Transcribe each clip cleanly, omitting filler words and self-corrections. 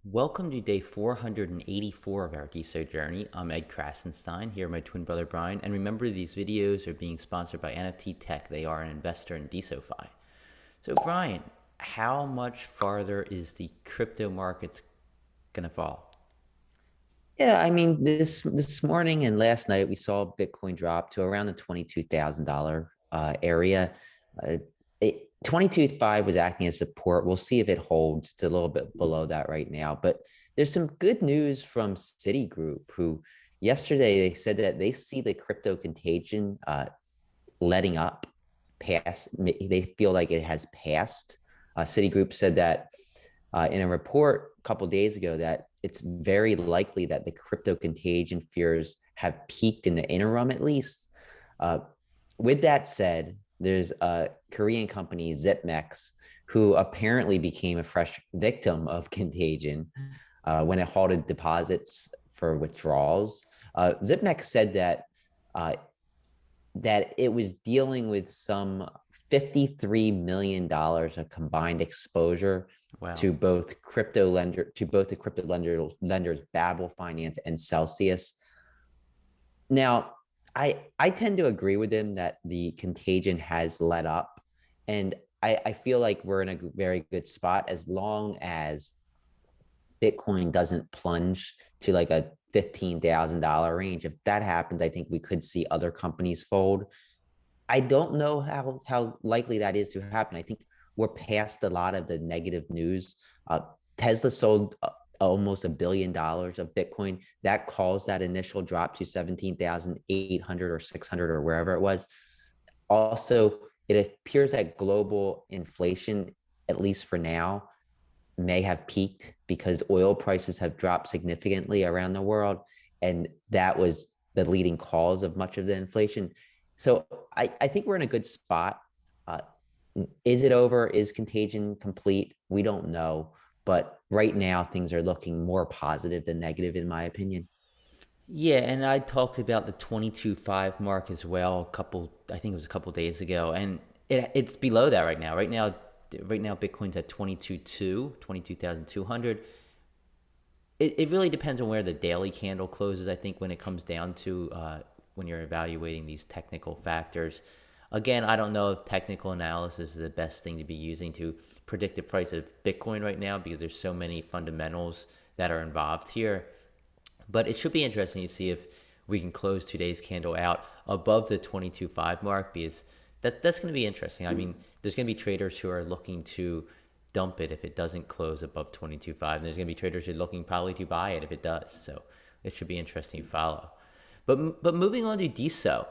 Welcome to day 484 of our DSO journey. I'm Ed Krasenstein, here with my twin brother Brian. And remember, these videos are being sponsored by NFT Tech. They are an investor in DSOFi. So, Brian, how much farther is the crypto markets going to fall? Yeah, I mean, this morning and last night we saw Bitcoin drop to around the $22,000 area. Uh, 22.5 was acting as support. We'll see if it holds. It's a little bit below that right now, but there's some good news from CitiGroup, who yesterday they said that they see the crypto contagion letting up past. They feel like it has passed. Citigroup said that in a report a couple of days ago that it's very likely that the crypto contagion fears have peaked in the interim, at least. Uh, with that said, there's a Korean company, Zipmex, who apparently became a fresh victim of contagion when it halted deposits for withdrawals. Zipmex said uh, that it was dealing with some $53 million of combined exposure Wow. to both the crypto lenders Babel Finance and Celsius. Now, I tend to agree with him that the contagion has let up, and I feel like we're in a very good spot as long as Bitcoin doesn't plunge to like a $15,000 range. If that happens, I think we could see other companies fold. I don't know how likely that is to happen. I think we're past a lot of the negative news. Tesla sold almost $1 billion of Bitcoin. That caused that initial drop to 17,800 or 600 or wherever it was. Also, it appears that global inflation, at least for now, may have peaked because oil prices have dropped significantly around the world. And that was the leading cause of much of the inflation. So I think we're in a good spot. Uh, is it over? Is contagion complete? We don't know. But right now, things are looking more positive than negative, in my opinion. Yeah, and I talked about the 22.5 mark as well I think it was a couple days ago, and it's below that right now. Right now Bitcoin's at 22.2, 22,200. It really depends on where the daily candle closes, I think, when it comes down to when you're evaluating these technical factors. Again, I don't know if technical analysis is the best thing to be using to predict the price of Bitcoin right now because there's so many fundamentals that are involved here. But it should be interesting to see if we can close today's candle out above the 22.5 mark because that's going to be interesting. I mean, there's going to be traders who are looking to dump it if it doesn't close above 22.5, and there's going to be traders who are looking probably to buy it if it does. So it should be interesting to follow. But moving on to DSO,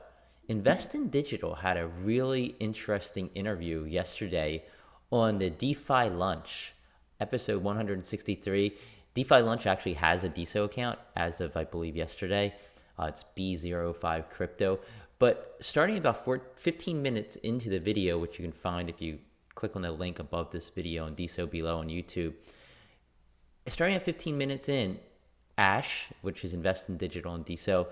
Invest in Digital had a really interesting interview yesterday on the DeFi Lunch, episode 163. DeFi Lunch actually has a DSO account as of, I believe, yesterday. It's B05 Crypto. But starting about 15 minutes into the video, which you can find if you click on the link above this video and DSO below on YouTube, starting at 15 minutes in, Ash, which is Invest in Digital and DSO,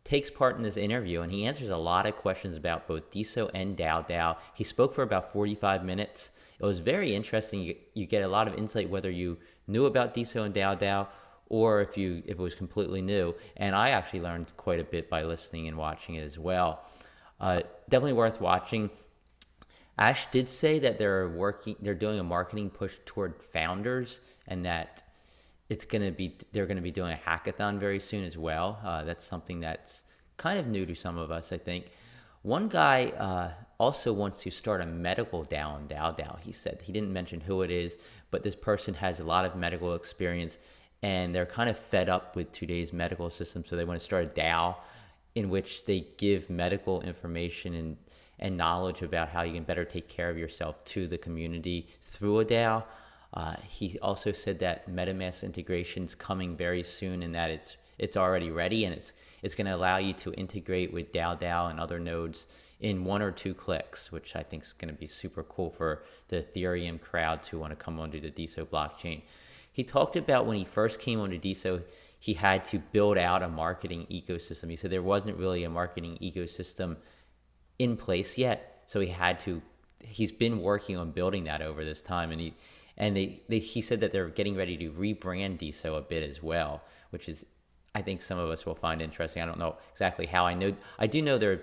takes part in this interview and he answers a lot of questions about both DSO and DAO. He spoke for about 45 minutes. It was very interesting. You get a lot of insight whether you knew about DSO and DAO or if it was completely new. And I actually learned quite a bit by listening and watching it as well. Definitely worth watching. Ash did say that they're doing a marketing push toward founders, and that they're gonna be doing a hackathon very soon as well. That's something that's kind of new to some of us, I think. One guy also wants to start a medical DAO on DAO. He said he didn't mention who it is, but this person has a lot of medical experience, and they're kind of fed up with today's medical system, so they want to start a DAO in which they give medical information and knowledge about how you can better take care of yourself to the community through a DAO. He also said that MetaMask integration is coming very soon, and that it's already ready, and it's going to allow you to integrate with DAO and other nodes in 1 or 2 clicks, which I think is going to be super cool for the Ethereum crowds who want to come onto the DSO blockchain. He talked about when he first came onto DSO, he had to build out a marketing ecosystem. He said there wasn't really a marketing ecosystem in place yet, so he's been working on building that over this time, and he said that they're getting ready to rebrand DSO a bit as well, which is I think some of us will find interesting. I don't know exactly how. I do know they're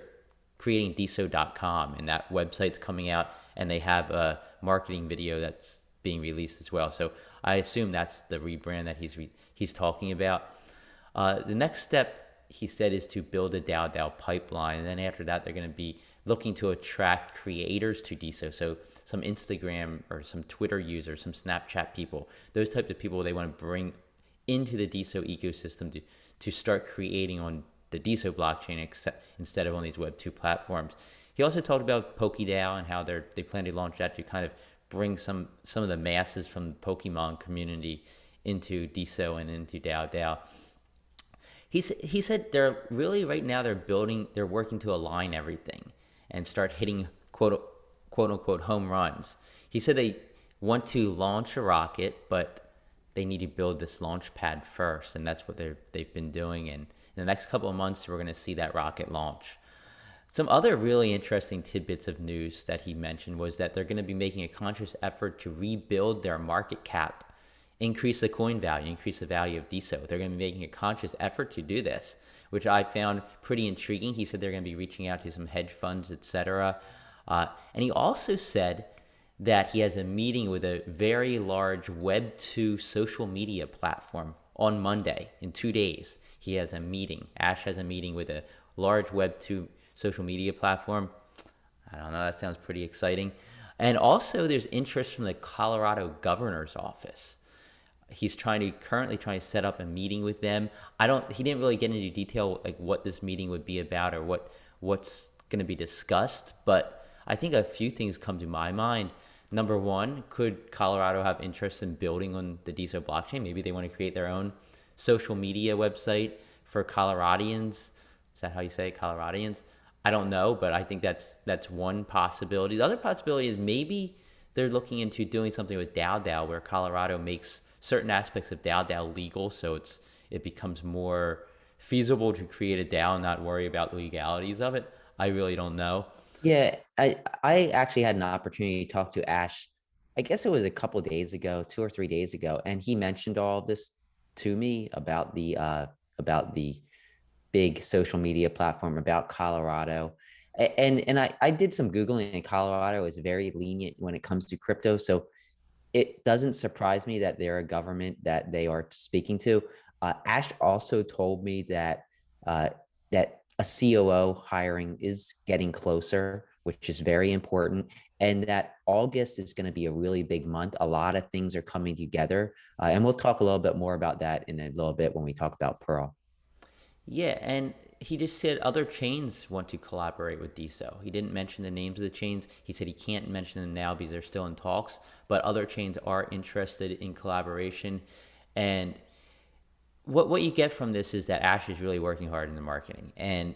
creating DSO.com, and that website's coming out, and they have a marketing video that's being released as well. So I assume that's the rebrand that he's talking about. The next step, he said, is to build a DAO pipeline, and then after that, they're going to be looking to attract creators to DSO. So some Instagram or some Twitter users, some Snapchat people, those types of people they want to bring into the DSO ecosystem to start creating on the DSO blockchain instead of on these Web 2 platforms. He also talked about PokéDAO and how they plan to launch that to kind of bring some of the masses from the Pokemon community into DSO and into DAO. He said they're really right now they're working to align everything and start hitting quote unquote home runs. He said they want to launch a rocket, but they need to build this launch pad first, and that's what they've been doing. And in the next couple of months, we're going to see that rocket launch. Some other really interesting tidbits of news that he mentioned was that they're going to be making a conscious effort to rebuild their market cap, increase the coin value, increase the value of DSO. They're going to be making a conscious effort to do this, which I found pretty intriguing. He said they're going to be reaching out to some hedge funds, etc. And he also said that he has a meeting with a very large Web 2 social media platform on Monday. In 2 days, he has a meeting. Ash has a meeting with a large Web 2 social media platform. I don't know, that sounds pretty exciting. And also there's interest from the Colorado governor's office. He's currently trying to set up a meeting with them. He didn't really get into detail like what this meeting would be about or what's going to be discussed, but I think a few things come to my mind. Number one, could Colorado have interest in building on the DSO blockchain? Maybe they want to create their own social media website for Coloradians. Is that how you say it, Coloradians? I don't know, but I think that's one possibility. The other possibility is maybe they're looking into doing something with DAO where Colorado makes certain aspects of DAO legal, so it becomes more feasible to create a DAO and not worry about the legalities of it. I really don't know. Yeah, I actually had an opportunity to talk to Ash. I guess it was a couple of days ago, 2 or 3 days ago, and he mentioned all of this to me about the big social media platform, about Colorado. And I did some Googling, and Colorado is very lenient when it comes to crypto. So it doesn't surprise me that they're a government that they are speaking to. Ash also told me uh, that a COO hiring is getting closer, which is very important, and that August is going to be a really big month. A lot of things are coming together, and we'll talk a little bit more about that in a little bit when we talk about Pearl. Yeah, and he just said other chains want to collaborate with DSO. He didn't mention the names of the chains. He said he can't mention them now because they're still in talks, but other chains are interested in collaboration. And what you get from this is that Ash is really working hard in the marketing, and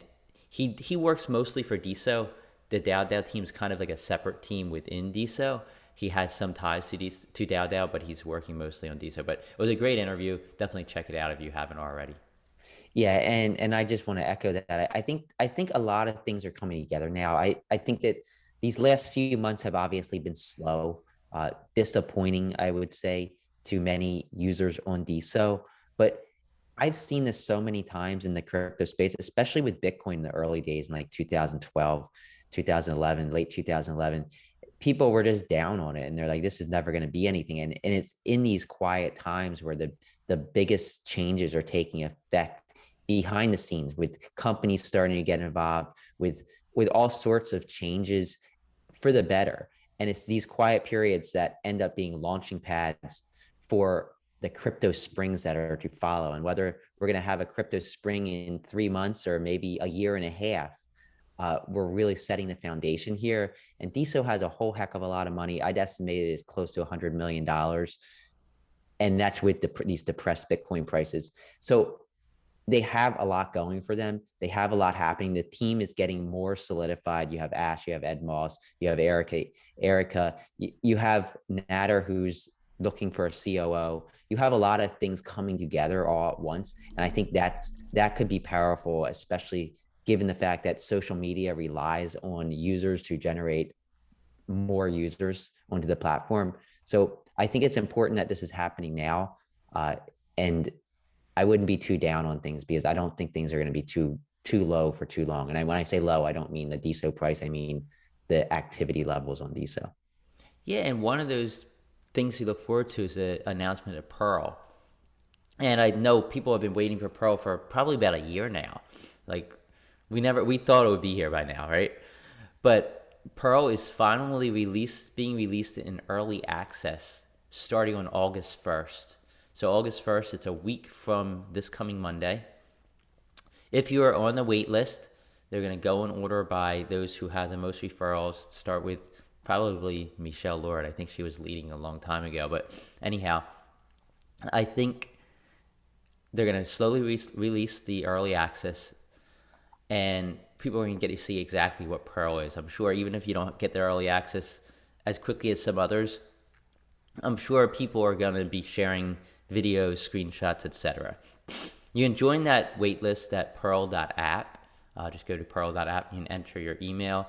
he works mostly for DSO. The DAO team is kind of like a separate team within DSO. He has some ties to DAO, but he's working mostly on DSO. But it was a great interview. Definitely check it out if you haven't already. Yeah, and I just want to echo that. I think a lot of things are coming together now. I think that these last few months have obviously been slow, disappointing, I would say, to many users on DSO. But I've seen this so many times in the crypto space, especially with Bitcoin in the early days in like 2012, 2011, late 2011. People were just down on it, and they're like, this is never going to be anything. And it's in these quiet times where the biggest changes are taking effect behind the scenes, with companies starting to get involved, with all sorts of changes for the better. And it's these quiet periods that end up being launching pads for the crypto springs that are to follow. And whether we're going to have a crypto spring in 3 months or maybe a year and a half, we're really setting the foundation here. And DSO has a whole heck of a lot of money. I'd estimate it is close to $100 million, and that's with these depressed Bitcoin prices. So they have a lot going for them. They have a lot happening. The team is getting more solidified. You have Ash, you have Ed Moss, you have Erica, you have Natter, who's looking for a COO. You have a lot of things coming together all at once. And I think that could be powerful, especially given the fact that social media relies on users to generate more users onto the platform. So I think it's important that this is happening now. And I wouldn't be too down on things because I don't think things are going to be too low for too long. And when I say low, I don't mean the DSO price. I mean the activity levels on DSO. Yeah, and one of those things to look forward to is the announcement of Pearl. And I know people have been waiting for Pearl for probably about a year now. Like we thought it would be here by now, right? But Pearl is finally being released in early access starting on August 1st. So August 1st, it's a week from this coming Monday. If you are on the wait list, they're going to go in order by those who have the most referrals. Start with probably Michelle Lord. I think she was leading a long time ago. But anyhow, I think they're going to slowly release the early access, and people are going to get to see exactly what Pearl is. I'm sure even if you don't get the early access as quickly as some others, I'm sure people are going to be sharing videos, screenshots, etc. You can join that waitlist at pearl.app. Just go to pearl.app. You can enter your email.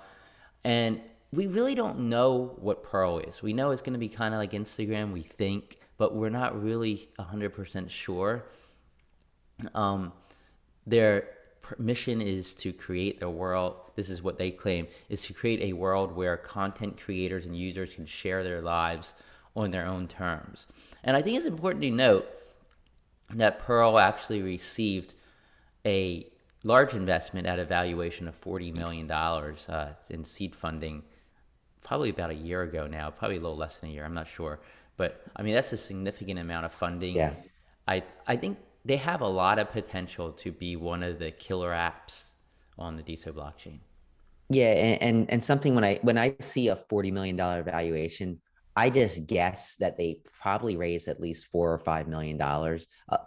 And we really don't know what Pearl is. We know it's going to be kind of like Instagram, we think, but we're not really 100% sure. Their mission is to create a world, this is what they claim, is to create a world where content creators and users can share their lives on their own terms. And I think it's important to note that Pearl actually received a large investment at a valuation of $40 million in seed funding probably about a year ago now, probably a little less than a year, I'm not sure. But I mean, that's a significant amount of funding. Yeah. I think they have a lot of potential to be one of the killer apps on the DeSo blockchain. Yeah, and something when I see a $40 million valuation, I just guess that they probably raised at least $4 or $5 million.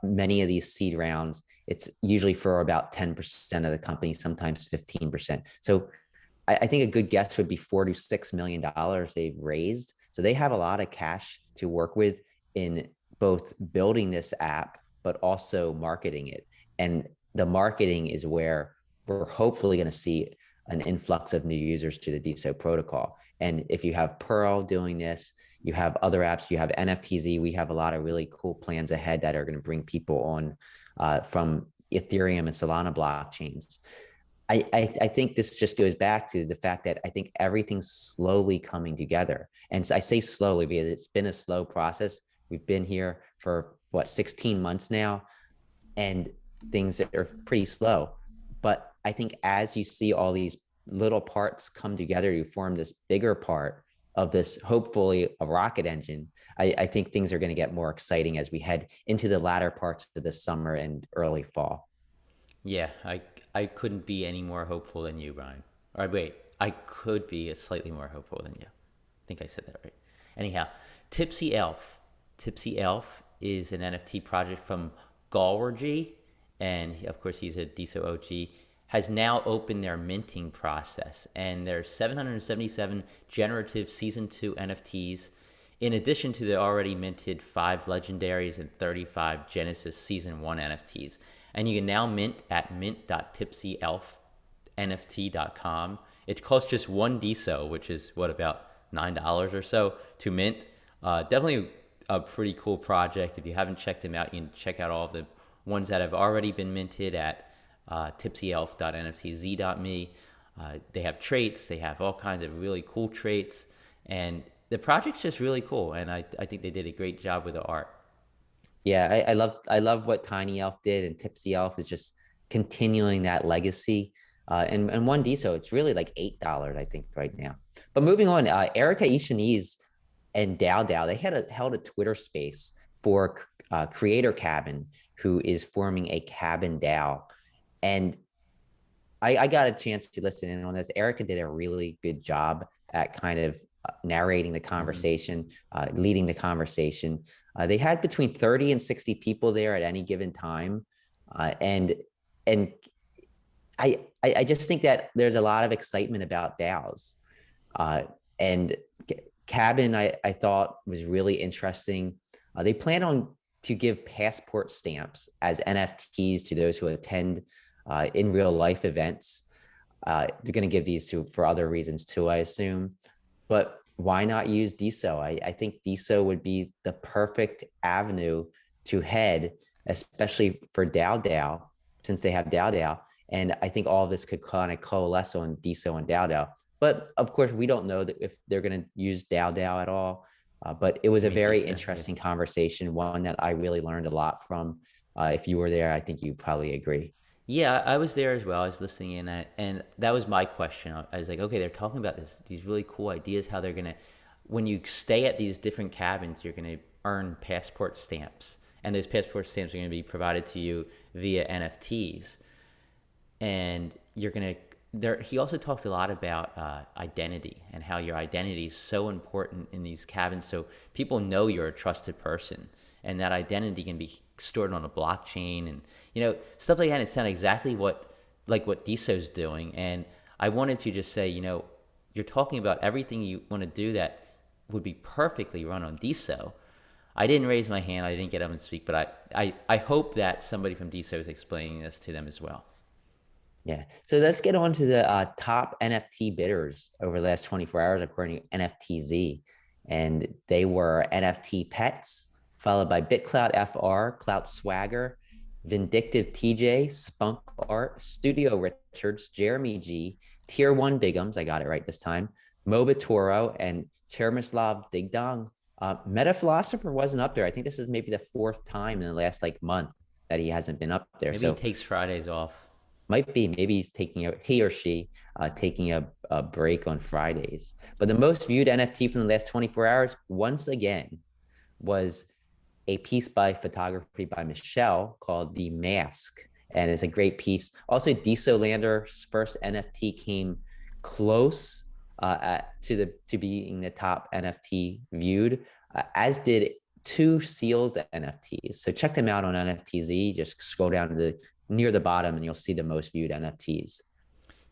Many of these seed rounds, it's usually for about 10% of the company, sometimes 15%. So I think a good guess would be $4 to $6 million they've raised. So they have a lot of cash to work with in both building this app, but also marketing it. And the marketing is where we're hopefully going to see an influx of new users to the DSO protocol. And if you have Pearl doing this, you have other apps, you have NFTZ, we have a lot of really cool plans ahead that are going to bring people on from Ethereum and Solana blockchains. I think this just goes back to the fact that I think everything's slowly coming together. And I say slowly because it's been a slow process. We've been here for 16 months now, and things are pretty slow. But I think as you see all these little parts come together, you form this bigger part of this, hopefully a rocket engine. I think things are going to get more exciting as we head into the latter parts of the summer and early fall. Yeah, I couldn't be any more hopeful than you, Brian. Or wait, I could be a slightly more hopeful than you. I think I said that right. Anyhow, Tipsy Elf. Tipsy Elf is an NFT project from Galwargy, and of course he's a DeSo OG, has now opened their minting process, and there's 777 generative Season 2 NFTs, in addition to the already minted 5 legendaries and 35 Genesis Season 1 NFTs. And you can now mint at mint.tipsyelfnft.com. It costs just one DSO, which is about $9 or so to mint. Definitely a pretty cool project. If you haven't checked them out, you can check out all of the ones that have already been minted at tipsyelf.nftz.me. They have traits. They have all kinds of really cool traits. And the project's just really cool. And I think they did a great job with the art. Yeah, I love what Tiny Elf did, and Tipsy Elf is just continuing that legacy. And one DSO, it's really like $8, I think, right now. But moving on, Erica Ishaniz and Dow Dow, they held a Twitter space for Creator Cabin, who is forming a Cabin DAO. And I got a chance to listen in on this. Erica did a really good job at kind of narrating the conversation, leading the conversation. They had between 30 and 60 people there at any given time. And I just think that there's a lot of excitement about DAOs. And Cabin, I thought was really interesting. They plan on to give passport stamps as NFTs to those who attend in real life events. They're going to give these for other reasons too, I assume. But why not use DSO? I think DSO would be the perfect avenue to head, especially for DAO DAO, since they have DAO DAO. And I think all of this could kind of coalesce on DSO and DAO DAO. But of course, we don't know that if they're going to use DAO DAO at all. But it was I a mean, think very so. Yeah. interesting conversation, one that I really learned a lot from. If you were there, I think you probably agree. Yeah, I was there as well. I was listening in, and that was my question. I was like, okay, they're talking about these really cool ideas, how they're gonna, when you stay at these different cabins, you're gonna earn passport stamps, and those passport stamps are gonna be provided to you via NFTs, and you're gonna. There, he also talked a lot about identity and how your identity is so important in these cabins, so people know you're a trusted person, and that identity can be stored on a blockchain, and stuff like that. It sounded exactly what DSO's doing, and I wanted to just say, you're talking about everything you want to do that would be perfectly run on DSO. I didn't raise my hand, I didn't get up and speak, but I hope that somebody from DSO is explaining this to them as well. Yeah. So let's get on to the top NFT bidders over the last 24 hours, according to NFTZ. And they were NFT Pets, followed by BitClout FR, Clout Swagger, Vindictive TJ, Spunk Art, Studio Richards, Jeremy G, Tier 1 Bigums, I got it right this time, Mobatoro, and Chermislav Digdong. Meta Philosopher wasn't up there. I think this is maybe the fourth time in the last like month that he hasn't been up there. Maybe he So takes Fridays off. might be maybe he's taking he or she taking a break on Fridays. But the most viewed NFT from the last 24 hours, once again, was a piece by photography by Michelle called The Mask. And it's a great piece. Also, Deso Lander's first NFT came close to being the top NFT viewed, as did two Seals NFTs. So check them out on NFTZ. Just scroll down to the near the bottom and you'll see the most viewed NFTs.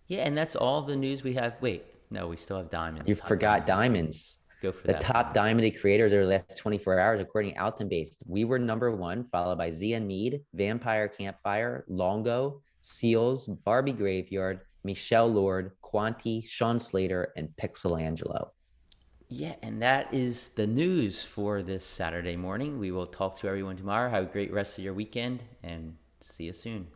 Yeah, and that's all the news we have. Wait, no, we still have diamonds. You Top forgot diamond. diamonds. Go for The that. top diamond creators over the last 24 hours, according to Alton Based. We were number one, followed by Zia Mead, Vampire Campfire, Longo, Seals, Barbie Graveyard, Michelle Lord, Quanti, Sean Slater, and Pixelangelo. Yeah, and that is the news for this Saturday morning. We will talk to everyone tomorrow. Have a great rest of your weekend, and see you soon.